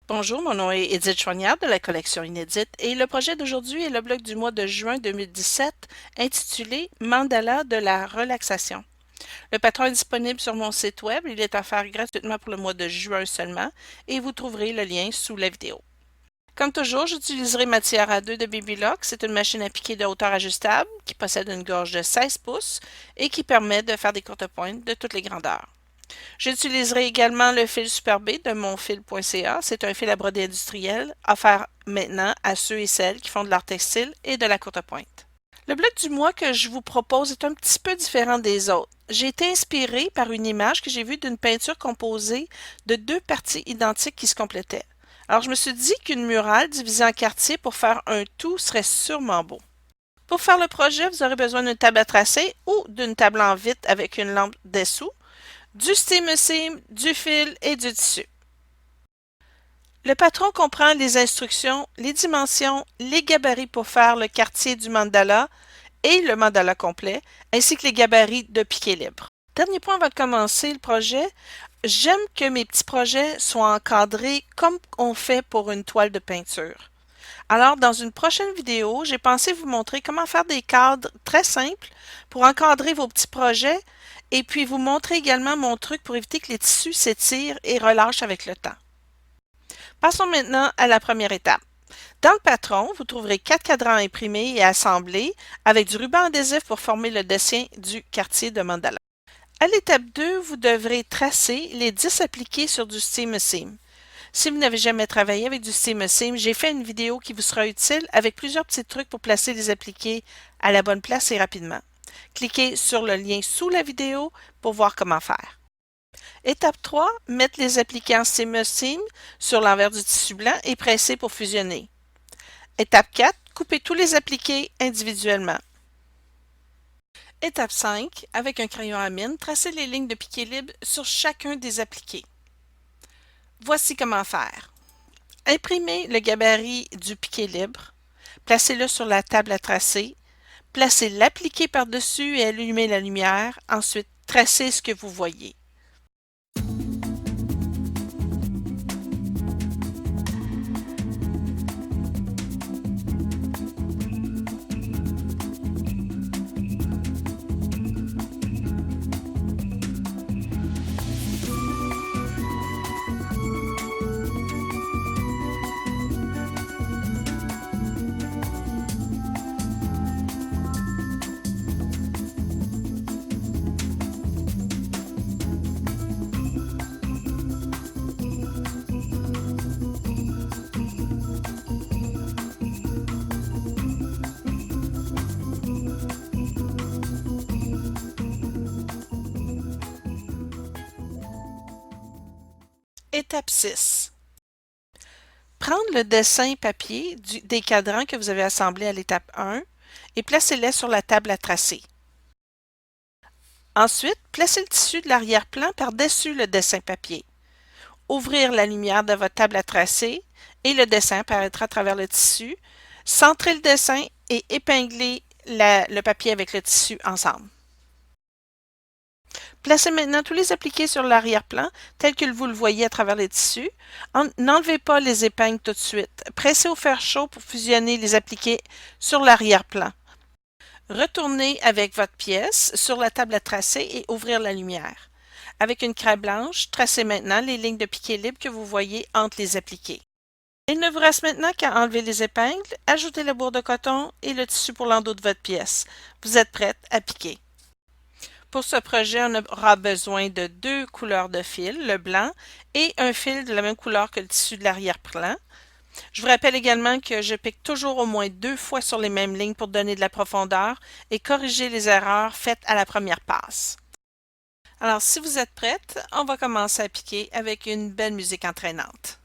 Bonjour, mon nom est Edith Choignard de la collection Inédite et le projet d'aujourd'hui est le bloc du mois de juin 2017 intitulé Mandala de la relaxation. Le patron est disponible sur mon site web, il est offert gratuitement pour le mois de juin seulement et vous trouverez le lien sous la vidéo. Comme toujours, j'utiliserai ma tiare à 2 de Babylock. C'est une machine à piquer de hauteur ajustable qui possède une gorge de 16 pouces et qui permet de faire des courtes pointes de toutes les grandeurs. J'utiliserai également le fil Super B de monfil.ca. C'est un fil à broder industriel offert maintenant à ceux et celles qui font de l'art textile et de la courte pointe. Le bloc du mois que je vous propose est un petit peu différent des autres. J'ai été inspirée par une image que j'ai vue d'une peinture composée de deux parties identiques qui se complétaient. Alors je me suis dit qu'une murale divisée en quartiers pour faire un tout serait sûrement beau. Pour faire le projet, vous aurez besoin d'une table à tracer ou d'une table en vitre avec une lampe dessous, du steam seam, du fil et du tissu. Le patron comprend les instructions, les dimensions, les gabarits pour faire le quartier du mandala et le mandala complet, ainsi que les gabarits de piqué libre. Dernier point avant de commencer le projet, j'aime que mes petits projets soient encadrés comme on fait pour une toile de peinture. Alors, dans une prochaine vidéo, j'ai pensé vous montrer comment faire des cadres très simples pour encadrer vos petits projets et puis vous montrer également mon truc pour éviter que les tissus s'étirent et relâchent avec le temps. Passons maintenant à la première étape. Dans le patron, vous trouverez 4 cadrans imprimés et assemblés avec du ruban adhésif pour former le dessin du quartier de mandala. À l'étape 2, vous devrez tracer les 10 appliqués sur du steam seam. Si vous n'avez jamais travaillé avec du steam seam, j'ai fait une vidéo qui vous sera utile avec plusieurs petits trucs pour placer les appliqués à la bonne place et rapidement. Cliquez sur le lien sous la vidéo pour voir comment faire. Étape 3, mettre les appliqués en steam seam sur l'envers du tissu blanc et presser pour fusionner. Étape 4, coupez tous les appliqués individuellement. Étape 5, avec un crayon à mine, tracez les lignes de piqué libre sur chacun des appliqués. Voici comment faire. Imprimez le gabarit du piqué libre, placez-le sur la table à tracer, placez l'appliqué par-dessus et allumez la lumière, ensuite tracez ce que vous voyez. Étape 6. Prendre le dessin papier des cadrans que vous avez assemblés à l'étape 1 et placez-les sur la table à tracer. Ensuite, placez le tissu de l'arrière-plan par-dessus le dessin papier. Ouvrir la lumière de votre table à tracer et le dessin apparaîtra à travers le tissu. Centrez le dessin et épinglez le papier avec le tissu ensemble. Placez maintenant tous les appliqués sur l'arrière-plan, tel que vous le voyez à travers les tissus. N'enlevez pas les épingles tout de suite. Pressez au fer chaud pour fusionner les appliqués sur l'arrière-plan. Retournez avec votre pièce sur la table à tracer et ouvrir la lumière. Avec une craie blanche, tracez maintenant les lignes de piqué libre que vous voyez entre les appliqués. Il ne vous reste maintenant qu'à enlever les épingles, ajouter le bourre de coton et le tissu pour l'endos de votre pièce. Vous êtes prête à piquer. Pour ce projet, on aura besoin de 2 couleurs de fil, le blanc et un fil de la même couleur que le tissu de l'arrière-plan. Je vous rappelle également que je pique toujours au moins 2 fois sur les mêmes lignes pour donner de la profondeur et corriger les erreurs faites à la première passe. Alors, si vous êtes prête, on va commencer à piquer avec une belle musique entraînante.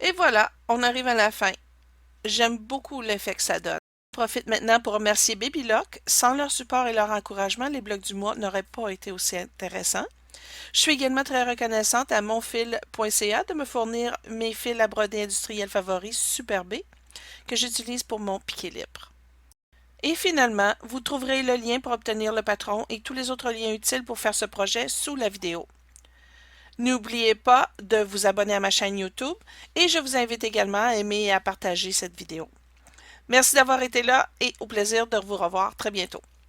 Et voilà, on arrive à la fin. J'aime beaucoup l'effet que ça donne. Je profite maintenant pour remercier BabyLock. Sans leur support et leur encouragement, les blogs du mois n'auraient pas été aussi intéressants. Je suis également très reconnaissante à monfil.ca de me fournir mes fils à broder industriels favoris Super B que j'utilise pour mon piqué libre. Et finalement, vous trouverez le lien pour obtenir le patron et tous les autres liens utiles pour faire ce projet sous la vidéo. N'oubliez pas de vous abonner à ma chaîne YouTube et je vous invite également à aimer et à partager cette vidéo. Merci d'avoir été là et au plaisir de vous revoir très bientôt.